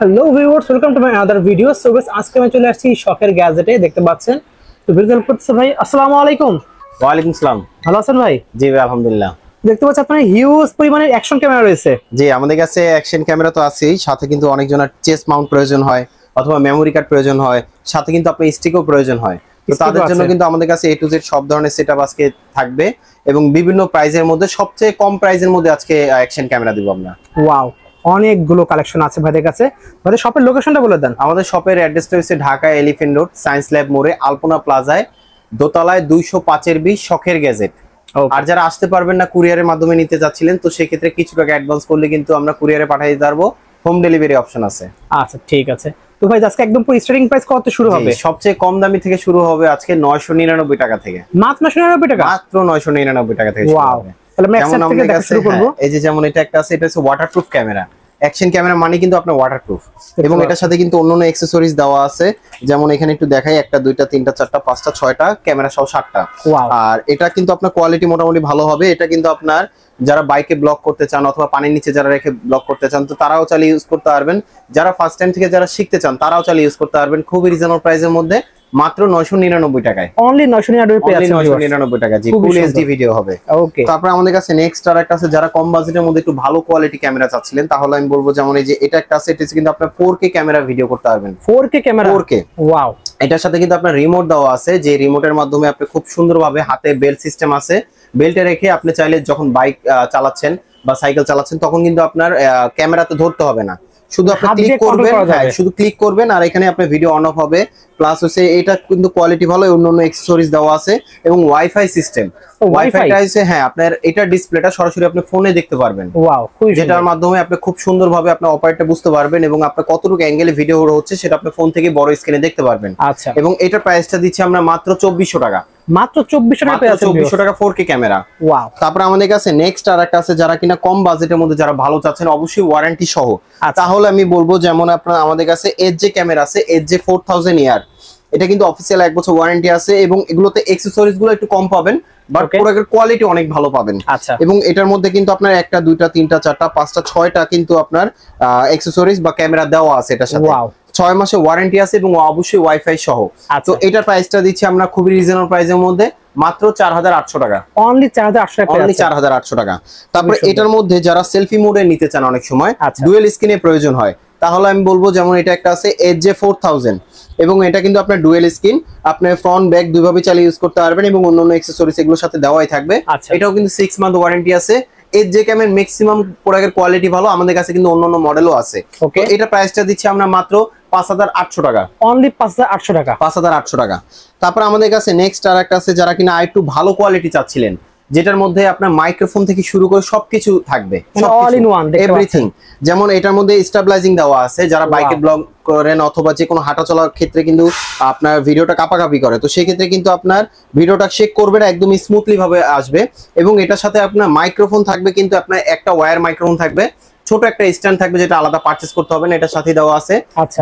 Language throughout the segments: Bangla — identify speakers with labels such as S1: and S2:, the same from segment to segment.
S1: Hello viewers, welcome to my other video. So guys, আজকে আমি চলে আসছি শখের গ্যাজেটে, দেখতে পাচ্ছেন। তো ভিডিও হেল্প করতেছে ভাই। আসসালামু আলাইকুম।
S2: ওয়ালাইকুম সালাম।
S1: ভালো আছেন ভাই?
S2: জি ভাই, আলহামদুলিল্লাহ।
S1: দেখতে পাচ্ছেন আপনার হিউজ পরিমাণের অ্যাকশন ক্যামেরা রয়েছে।
S2: জি, আমাদের কাছে অ্যাকশন ক্যামেরা তো আছেই, সাথে কিন্তু অনেকজনের চেস্ট মাউন্ট প্রয়োজন হয় অথবা মেমোরি কার্ড প্রয়োজন হয়, সাথে কিন্তু আপনার স্টিকও প্রয়োজন হয়। তো তাদের জন্য কিন্তু আমাদের কাছে A to Z সব ধরনের সেটআপ আজকে থাকবে এবং বিভিন্ন প্রাইজের মধ্যে সবচেয়ে কম প্রাইজের মধ্যে আজকে অ্যাকশন ক্যামেরা দিব আমরা।
S1: ওয়াও, অনেকগুলো কালেকশন আছে ভাইদের কাছে। ভাই শপের লোকেশনটা বলে দেন।
S2: আমাদের শপের অ্যাড্রেসটা হচ্ছে Dhaka elephant road, science lab মোড়ে, আলপনা প্লাজায়, দোতলায় 205-20 শখের গ্যাজেট। আর যারা আসতে পারবেন না, কুরিয়ারের মাধ্যমে নিতে যাচ্ছিলেন, তো সেক্ষেত্রে কিছু টাকা অ্যাডভান্স করলে কিন্তু আমরা কুরিয়ারে পাঠিয়ে দিতে পারবো। হোম ডেলিভারি অপশন আছে।
S1: আচ্ছা, ঠিক আছে। তো ভাই আজকে একদম পুরো স্টার্টিং প্রাইস কত শুরু হবে?
S2: সবচেয়ে কম দামি থেকে শুরু হবে আজকে 999 টাকা থেকে।
S1: মাত্র 999 টাকা?
S2: মাত্র 999 টাকা থেকে শুরু হবে।
S1: তাহলে আমরা একসাথে থেকে দেখা শুরু করব।
S2: এই যে যেমন এটা একটা আছে, এটা হচ্ছে ওয়াটারপ্রুফ ক্যামেরা। অ্যাকশন ক্যামেরা মানে কিন্তু আপনার ওয়াটারপ্রুফ, এবং এটার সাথে কিন্তু অন্যান্য অ্যাকসেসরিজ দেওয়া আছে। যেমন এখানে একটু দেখাই, 1টা 2টা 3টা 4টা 5টা 6টা ক্যামেরা সহ 7টা। আর এটা কিন্তু আপনার কোয়ালিটি মোটামুটি ভালো হবে। এটা কিন্তু আপনার যারা বাইকে ব্লক করতে চান অথবা পানির নিচে যারা রেখে ব্লক করতে চান, তো তারাও চালিয়ে ইউজ করতে পারবেন। যারা ফার্স্ট টাইম থেকে যারা শিখতে চান, তারাও চালিয়ে ইউজ করতে পারবেন খুবই রিজনেবল প্রাইসের মধ্যে, মাত্র 999 টাকায়।
S1: অনলি 999 পেয়ে আছেন।
S2: 999 টাকা, জি, ফুল এইচডি ভিডিও হবে।
S1: ওকে।
S2: তারপর আমাদের কাছে নেক্সট আর একটা আছে, যারা কম বাজেটের মধ্যে একটু ভালো কোয়ালিটি ক্যামেরা চাচ্ছিলেন, তাহলে আমি বলবো যেমন এই যে এটা একটা আছে, এটা কিন্তু আপনি 4K ক্যামেরা ভিডিও করতে পারবেন।
S1: 4K camera? 4K, wow.
S2: এটার সাথে কিন্তু আপনার রিমোট দেওয়া আছে, যে রিমোটের মাধ্যমে আপনি খুব সুন্দরভাবে হাতে বেল্ট সিস্টেম আছে, বেল্টে রেখে আপনি চাইলে যখন বাইক চালাচ্ছেন বা সাইকেল চালাচ্ছেন, তখন কিন্তু আপনার ক্যামেরাতে ধরতে হবে না, শুধু আপনি ক্লিক করবেন। হ্যাঁ, শুধু ক্লিক করবেন আর এখানে আপনার ভিডিও অন অফ হবে। প্লাস হচ্ছে এটা কিন্তু কোয়ালিটি ভালো, অন্যান্য অ্যাকসেসরিজ দেওয়া আছে এবং ওয়াইফাই সিস্টেম। ওয়াইফাইটা আছে, হ্যাঁ, আপনার এটা ডিসপ্লেটা সরাসরি আপনি ফোনে দেখতে পারবেন। ওয়াও, যেটার মাধ্যমে আপনি খুব সুন্দরভাবে আপনার অপারেটরটা বুঝতে পারবেন এবং আপনার কতটুকু অ্যাঙ্গেলে ভিডিও হচ্ছে সেটা আপনি ফোন থেকে বড় স্ক্রিনে দেখতে পারবেন।
S1: আচ্ছা।
S2: এবং এটার প্রাইসটা দিচ্ছি আমরা মাত্র 2400 টাকা।
S1: মাত্র 2400 টাকা পেয়ে আছেন।
S2: 2400 টাকা 4K ক্যামেরা। ওয়াও। তারপর আমাদের কাছে নেক্সট আর একটা আছে, যারা কিনা কম বাজেটের মধ্যে যারা ভালো চাচ্ছেন, অবশ্যই ওয়ারেন্টি সহ, তাহলে আমি বলবো যেমন আপনার আমাদের কাছে এজে ক্যামেরা আছে, এজে 4000 ইয়ার। এটা কিন্তু অফিসিয়াল 1 বছর ওয়ারেন্টি আছে এবং এগুলোতে অ্যাকসেসরিজ গুলো একটু কম পাবেন, বাট প্রোডাক্টের কোয়ালিটি অনেক ভালো পাবেন। আচ্ছা। এবং এটার মধ্যে কিন্তু আপনার 1টা 2টা 3টা 4টা 5টা 6টা কিন্তু আপনার অ্যাকসেসরিজ বা ক্যামেরা দেওয়া আছে এটার সাথে। 6 মাসের ওয়ারেন্টি আছে এবং অবশ্যই ওয়াইফাই সহ। তো এটার প্রাইসটা দিচ্ছি আমরা খুবই রিজনেবল প্রাইসের মধ্যে, মাত্র 4800 টাকা।
S1: অনলি 4800 টাকা।
S2: অনলি 4800 টাকা। তারপর এটার মধ্যে যারা সেলফি মোডে নিতে চান, অনেক সময় ডুয়াল স্ক্রিনে প্রয়োজন হয়, তাহলে আমি বলবো যেমন এটা একটা আছে এজে 4000, এবং এটা কিন্তু আপনার ডুয়াল স্ক্রিন, আপনি ফ্রন্ট ব্যাক দুইভাবে চালিয়ে ইউজ করতে পারবেন এবং অন্যান্য অ্যাকসেসরিজ এগুলোর সাথে দেওয়াই থাকবে। এটাও কিন্তু 6 মান্থ ওয়ারেন্টি আছে। এজে ক্যামের ম্যাক্সিমাম প্রোডাক্টের কোয়ালিটি ভালো, আমাদের কাছে কিন্তু অন্যান্য মডেলও আছে। ওকে, এটা প্রাইসটা দিচ্ছি আমরা মাত্র 5800 টাকা।
S1: অনলি 5800 টাকা।
S2: 5800 টাকা। তারপর আমাদের কাছে নেক্সট আর একটা আছে, যারা কিনা আরেকটু ভালো কোয়ালিটি চাচ্ছিলেন, যেটার মধ্যে আপনার মাইক্রোফোন থেকে শুরু করে সবকিছু থাকবে,
S1: অল ইন ওয়ান,
S2: এভরিথিং। যেমন এটার মধ্যে স্টেবিলাইজিং দেওয়া আছে, যারা বাইকে ব্লগ করেন অথবা যে কোনো হাঁটা চলার ক্ষেত্রে কিন্তু আপনার ভিডিওটা কাঁপাকাঁপি করে, তো সেই ক্ষেত্রে কিন্তু আপনার ভিডিওটা শেক করবে না, একদম স্মুথলি ভাবে আসবে। এবং এটার সাথে আপনার মাইক্রোফোন থাকবে, কিন্তু আপনার একটা ওয়্যার মাইক্রোফোন থাকবে, ছোট একটা স্ট্যান্ড থাকবে, যেটা আলাদা পারচেজ করতে হবে না, এটার সাথে দেওয়া আছে।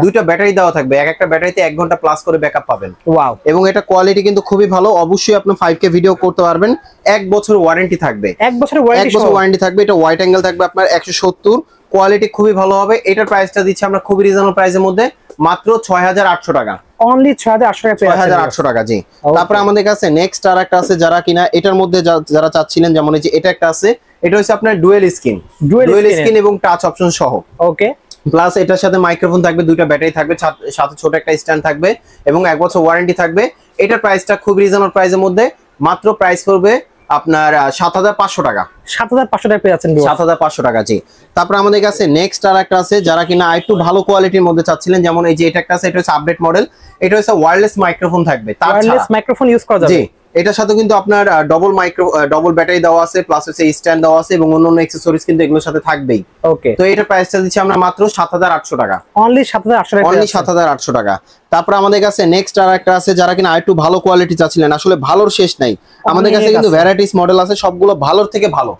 S2: দুইটা ব্যাটারি দেওয়া থাকবে, একটা ব্যাটারিতে 1 ঘন্টা প্লাস করে ব্যাকআপ পাবেন। ওয়াও। এবং এটা কোয়ালিটি কিন্তু খুবই ভালো, অবশ্যই আপনি 5K ভিডিও করতে পারবেন। 1 বছর ওয়ারেন্টি থাকবে।
S1: 1 বছরের ওয়ারেন্টি?
S2: 1 বছর ওয়ারেন্টি থাকবে। এটা ওয়াইড অ্যাঙ্গেল থাকবে আপনার 170, কোয়ালিটি খুবই ভালো হবে। এটার প্রাইসটা দিচ্ছি আমরা খুবই রিজনেবল প্রাইসের মধ্যে, মাত্র 6800 টাকা।
S1: অনলি 6800 টাকা পেয়ে আছেন।
S2: 6800 টাকা, জি। তারপর আমাদের কাছে নেক্সট আর একটা আছে, যারা কিনা এটার মধ্যে যারা চাচ্ছিলেন, যেমন এই যে এটা একটা আছে, এটা হচ্ছে আপনার ডুয়াল স্ক্রিন এবং টাচ অপশন সহ। ওকে। প্লাস এটার সাথে মাইক্রোফোন থাকবে, দুইটা ব্যাটারি থাকবে, সাথে ছোট একটা স্ট্যান্ড থাকবে এবং 1 বছর ওয়ারেন্টি থাকবে। এটার প্রাইসটা খুব রিজনেবল প্রাইসের মধ্যে, মাত্র প্রাইস করবে আপনার 7500 টাকা।
S1: 7500 টাকা পেয়ে আছেন।
S2: 7500 টাকা, জি। তারপর আমাদের কাছে নেক্সট আর একটা আছে, যারা কিনা একটু ভালো কোয়ালিটির মধ্যে চাচ্ছিলেন, যেমন এই যে এটা একটা আছে, এটা হচ্ছে আপডেট মডেল। এটা হচ্ছে ওয়্যারলেস মাইক্রোফোন থাকবে,
S1: ওয়্যারলেস মাইক্রোফোন ইউজ করা যাবে।
S2: জি, এটার সাথে কিন্তু আপনার ডবল ব্যাটারি দেওয়া আছে, প্লাস হচ্ছে স্ট্যান্ড দেওয়া আছে এবং অন্যান্য অ্যাকসেসরিজ কিন্তু এগুলোর সাথে থাকবেই। ওকে। তো এটার প্রাইসটা দিচ্ছি আমরা মাত্র 7800 টাকা।
S1: অনলি 7800 টাকা।
S2: অনলি 7800 টাকা। তারপর আমাদের কাছে নেক্সট আর একটা আছে, যারা কিনা আরেকটু ভালো কোয়ালিটি চাচ্ছিলেন, আসলে ভালোর শেষ নাই, আমাদের কাছে কিন্তু ভ্যারাইটিস মডেল আছে, সবগুলো ভালোর থেকে ভালো।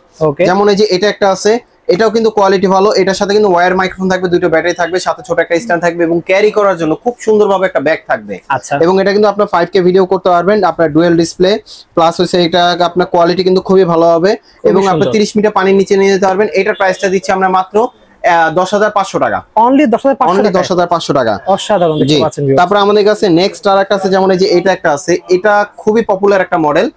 S2: যেমন এই যে এটা একটা আছে, এটাও কিন্তু কোয়ালিটি ভালো। এটার সাথে কিন্তু ওয়্যার মাইক্রোফোন থাকবে, দুটো ব্যাটারি থাকবে, সাথে ছোট একটা স্ট্যান্ড থাকবে এবং ক্যারি করার জন্য খুব সুন্দরভাবে একটা ব্যাগ থাকবে। আচ্ছা। এবং এটা কিন্তু আপনার 5K ভিডিও করতে পারবেন, আপনার ডুয়াল ডিসপ্লে, প্লাস হচ্ছে এটা আপনার কোয়ালিটি কিন্তু খুবই ভালো হবে এবং আপনি 30 মিটার পানির নিচে নিয়ে যেতে পারবেন। এটার প্রাইসটা দিচ্ছি আমরা মাত্র 10,500 টাকা।
S1: অনলি 10,500
S2: টাকা।
S1: অসাধারণ দেখতে পাচ্ছেন।
S2: তারপর আমাদের কাছে নেক্সট আরেকটা আছে, যেমন এই যে এটা একটা আছে, এটা খুবই পপুলার একটা মডেল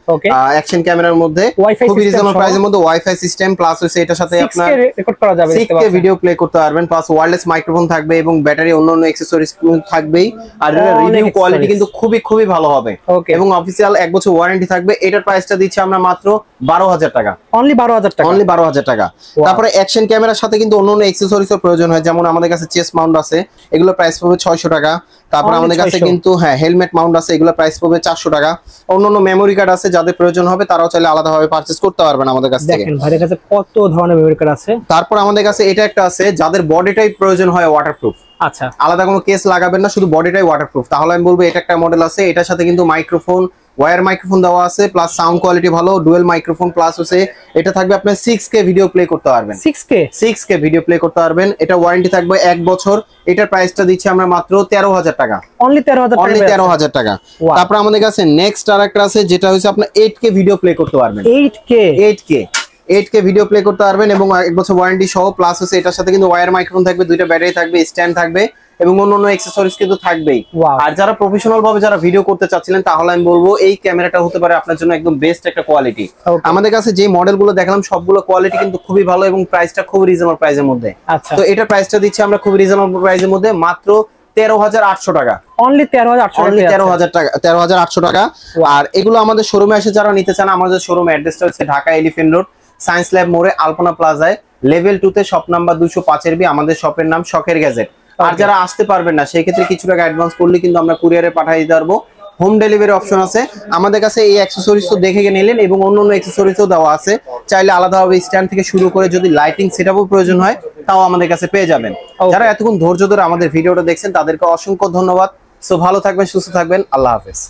S2: অ্যাকশন ক্যামেরার মধ্যে, খুবই রিজনেবল প্রাইসের মধ্যে, ওয়াইফাই সিস্টেম প্লাস হচ্ছে এটার সাথে আপনার
S1: 6K রেকর্ড করা যাবে,
S2: 6K ভিডিও প্লে করতে পারবেন, প্লাস ওয়্যারলেস মাইক্রোফোন থাকবে এবং ব্যাটারি অন্যান্য অ্যাকসেসরিজ থাকবেই। আর এর রিভিউ কোয়ালিটি কিন্তু খুবই ভালো হবে এবং অফিশিয়াল 1 বছর ওয়ারেন্টি থাকবে। এটার প্রাইসটা দিচ্ছি আমরা মাত্র 12,000 টাকা।
S1: অনলি 12,000 টাকা।
S2: অনলি 12,000 টাকা। তারপরে অ্যাকশন ক্যামেরার সাথে কিন্তু অন্যান্য অ্যাকসেসরিজের প্রয়োজন হয়, যেমন আমাদের কাছে চেস্ট মাউন্ট আছে, এগুলো প্রাইস পড়বে 600 টাকা। তারপর আমাদের কাছে কিন্তু হেলমেট মাউন্ট আছে, এগুলো প্রাইস পড়বে 400 টাকা। অন্যান্য মেমোরি কার্ড আছে, যাদের প্রয়োজন হবে তারাও চাইলে আলাদাভাবে পারচেজ করতে পারবেন আমাদের কাছ থেকে।
S1: দেখেন ভাইয়ের কাছে কত ধরনের মেমোরি কার্ড আছে।
S2: তারপর আমাদের কাছে এটা একটা আছে, যাদের বডিটাই প্রয়োজন হয় ওয়াটারপ্রুফ,
S1: আচ্ছা,
S2: আলাদা কোনো কেস লাগাবেন না, শুধু বডিটাই ওয়াটারপ্রুফ, তাহলে আমি বলবো এটা একটা মডেল আছে। এটার সাথে কিন্তু মাইক্রোফোন, ওয়্যার মাইক্রোফোন দেওয়া আছে, প্লাস সাউন্ড কোয়ালিটি ভালো, ডুয়েল মাইক্রোফোন, প্লাস হচ্ছে এটা থাকবে আপনার 6K ভিডিও প্লে করতে পারবেন। 6K ভিডিও প্লে করতে পারবেন। এটা ওয়ারেন্টি থাকবে 1 বছর। এটার প্রাইসটা দিচ্ছি আমরা মাত্র 13,000 টাকা।
S1: অনলি
S2: 13,000 টাকা। তারপর আমাদের কাছে নেক্সট আরেকটা আছে, যেটা হচ্ছে আপনার 8K ভিডিও প্লে করতে পারবেন। 8K ভিডিও প্লে করতে পারবেন এবং 1 বছর ওয়ারেন্টি সহ, প্লাস হচ্ছে এটার সাথে কিন্তু ওয়্যার মাইক্রোফোন থাকবে, 2টা ব্যাটারি থাকবে, স্ট্যান্ড থাকবে এবং অন্যান্য অ্যাকসেসরিজ কিন্তু থাকবেই। আর যারা প্রফেশনাল ভাবে যারা ভিডিও করতে চাচ্ছিলেন, তাহলে আমি বলবো এই ক্যামেরাটা হতে পারে আপনার জন্য একদম বেস্ট একটা কোয়ালিটি। আমাদের কাছে যে মডেলগুলো দেখালাম সবগুলো কোয়ালিটি কিন্তু খুবই ভালো এবং প্রাইসটা খুব রিজনেবল প্রাইসের মধ্যে। তো এটা প্রাইসটা দিচ্ছি আমরা খুব রিজনেবল প্রাইসের মধ্যে মাত্র 13,800 টাকা।
S1: অনলি 13,800
S2: টাকা। 13,800 টাকা। আর এগুলো আমাদের শোরুমে এসে যারা নিতে চান, আমাদের শোরুম অ্যাড্রেসটা হচ্ছে Dhaka elephant road, science lab মোড়ে, আলপনা প্লাজায়, লেভেল 2 তে, শপ নাম্বার 205 বি। আমাদের শপের নাম শখের গ্যাজেট। আর যারা আসতে পারবেন না, সেই ক্ষেত্রে কিছু টাকা অ্যাডভান্স করলে কিন্তু আমরা কুরিয়ারে পাঠিয়ে দিতে পারবো। হোম ডেলিভারি অপশন আছে আমাদের কাছে। এই অ্যাকসেসরিজ তো দেখে নিলেন এবং অন্যান্য অ্যাকসেসরিজও দেওয়া আছে, চাইলে আলাদাভাবে স্ট্যান্ড থেকে শুরু করে যদি লাইটিং সেটআপও প্রয়োজন হয় তাও আমাদের কাছে পেয়ে যাবেন। যারা এতক্ষণ ধৈর্য ধরে আমাদের ভিডিওটা দেখছেন তাদেরকে অসংখ্য ধন্যবাদ। সো ভালো থাকবেন, সুস্থ থাকবেন, আল্লাহ হাফেজ।